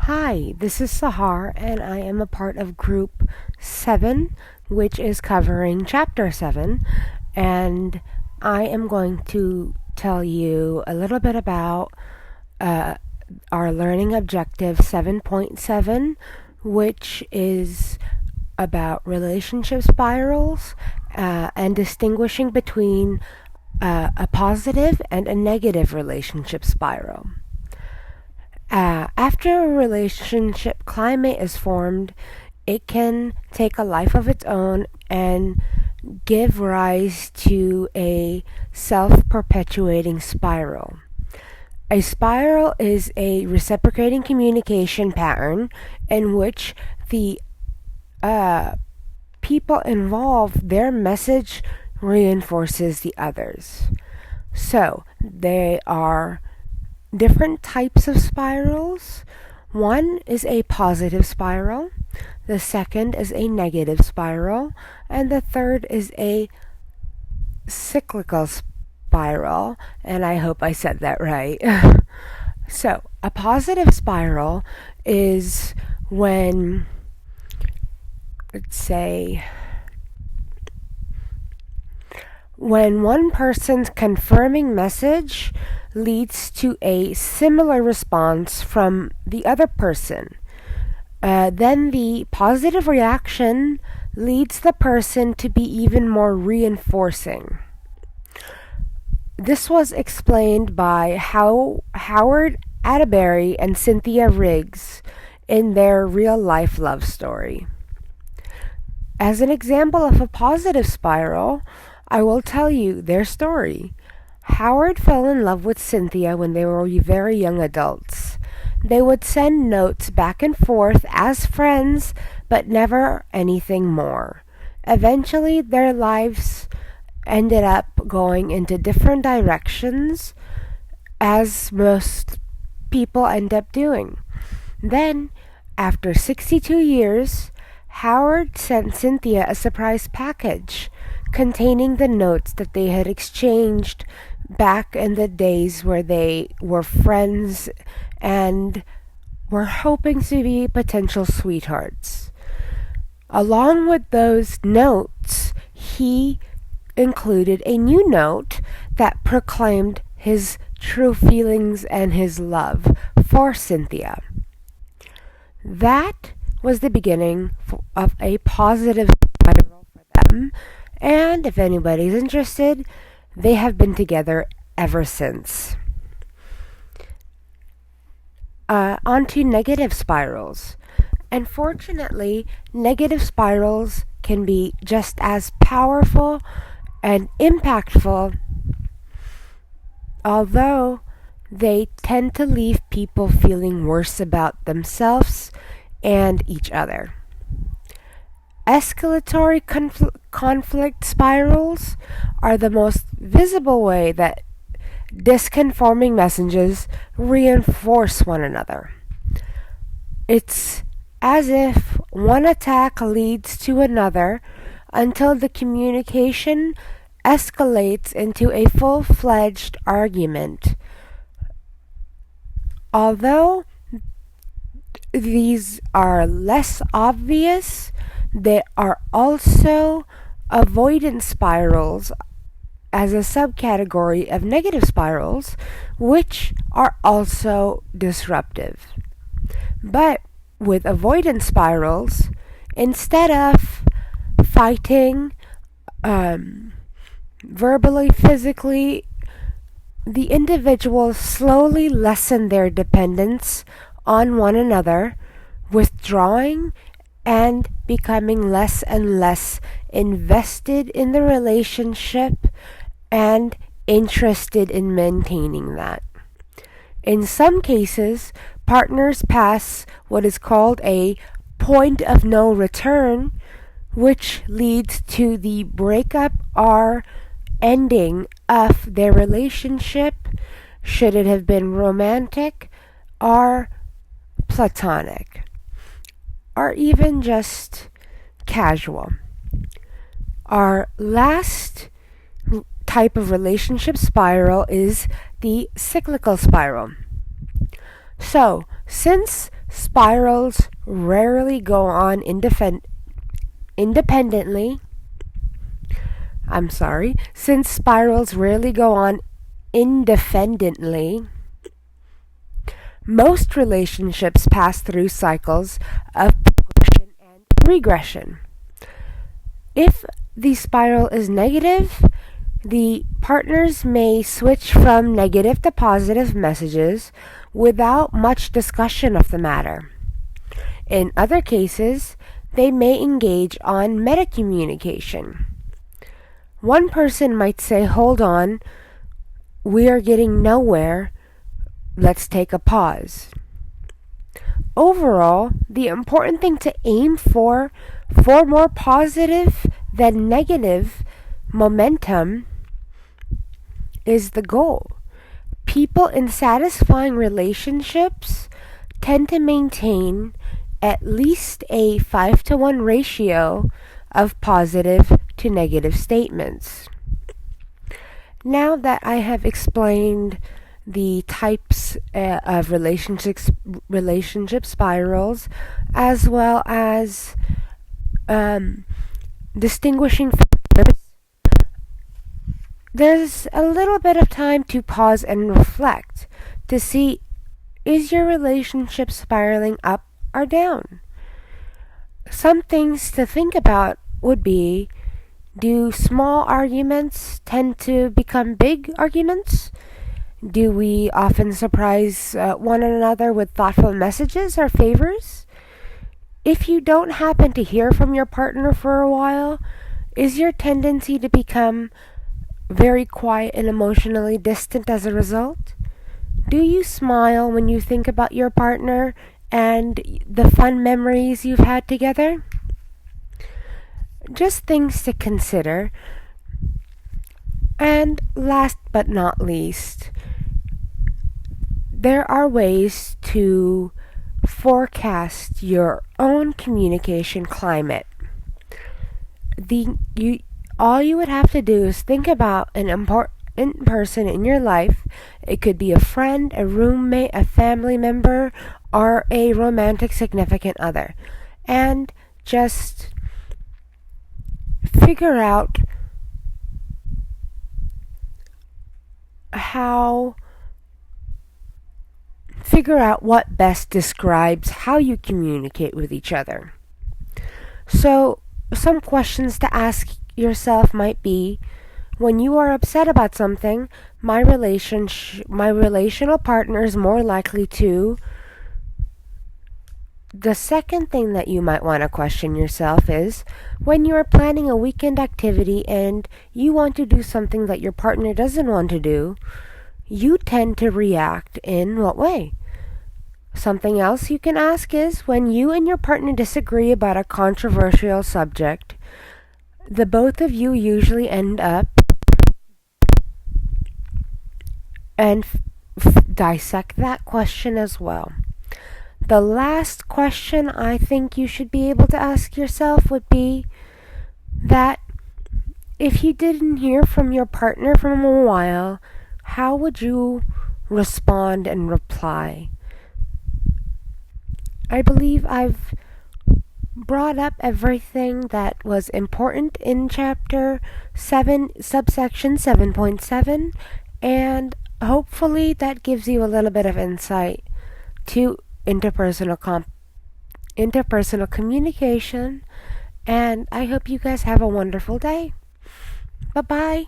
Hi, this is Sahar, and I am a part of Group 7, which is covering Chapter 7. And I am going to tell you a little bit about uh, our learning objective 7.7, which is about relationship spirals and distinguishing between a positive and a negative relationship spiral. After a relationship climate is formed, it can take a life of its own and give rise to a self perpetuating spiral. A spiral is a reciprocating communication pattern in which the people involved, their message reinforces the others. So, they are different types of spirals. One is a positive spiral, the second is a negative spiral, and the third is a cyclical spiral, and I hope I said that right. So, a positive spiral is when, let's say, when one person's confirming message leads to a similar response from the other person. Then the positive reaction leads the person to be even more reinforcing. This was explained by Howard Atterbury and Cynthia Riggs in their real-life love story. As an example of a positive spiral, I will tell you their story. Howard fell in love with Cynthia when they were very young adults. They would send notes back and forth as friends, but never anything more. Eventually, their lives ended up going into different directions, as most people end up doing. Then, after 62 years, Howard sent Cynthia a surprise package containing the notes that they had exchanged back in the days where they were friends and were hoping to be potential sweethearts. Along with those notes, he included a new note that proclaimed his true feelings and his love for Cynthia. That was the beginning of a positive spiral for them, and if anybody's interested, they have been together ever since. On to negative spirals. Unfortunately, negative spirals can be just as powerful and impactful, although they tend to leave people feeling worse about themselves and each other. Escalatory conflict spirals are the most visible way that disconforming messages reinforce one another. It's as if one attack leads to another until the communication escalates into a full-fledged argument. Although these are less obvious, there are also avoidance spirals as a subcategory of negative spirals, which are also disruptive. But with avoidance spirals, instead of fighting verbally, physically, the individuals slowly lessen their dependence on one another, withdrawing and becoming less and less invested in the relationship and interested in maintaining that. In some cases, partners pass what is called a point of no return, which leads to the breakup or ending of their relationship, should it have been romantic or platonic, or even just casual. Our last type of relationship spiral is the cyclical spiral. So, since Spirals rarely go on independently. Since spirals rarely go on independently, most relationships pass through cycles of progression and regression. If the spiral is negative, the partners may switch from negative to positive messages without much discussion of the matter. In other cases, they may engage on metacommunication. One person might say, "Hold on, we are getting nowhere. Let's take a pause." Overall, the important thing to aim for more positive than negative momentum is the goal. People in satisfying relationships tend to maintain at least a 5-to-1 ratio of positive to negative statements. Now that I have explained the types of relationship spirals, as well as distinguishing factors, there's a little bit of time to pause and reflect to see, is your relationship spiraling up or down? Some things to think about would be, do small arguments tend to become big arguments? Do we often surprise one another with thoughtful messages or favors? If you don't happen to hear from your partner for a while, is your tendency to become very quiet and emotionally distant as a result? Do you smile when you think about your partner and the fun memories you've had together? Just things to consider. And last but not least, there are ways to forecast your own communication climate. All you would have to do is think about an important person in your life. It could be a friend, a roommate, a family member, or a romantic significant other. And just figure out what best describes how you communicate with each other. So, some questions to ask yourself might be, when you are upset about something, my relational partner is more likely to. The second thing that you might want to question yourself is, when you are planning a weekend activity and you want to do something that your partner doesn't want to do, you tend to react in what way? Something else you can ask is, when you and your partner disagree about a controversial subject, the both of you usually end up and dissect that question as well. The last question I think you should be able to ask yourself would be that if you didn't hear from your partner for a while, how would you respond and reply? I believe I've brought up everything that was important in chapter 7, subsection 7.7, and hopefully that gives you a little bit of insight to interpersonal communication, and I hope you guys have a wonderful day. Bye-bye.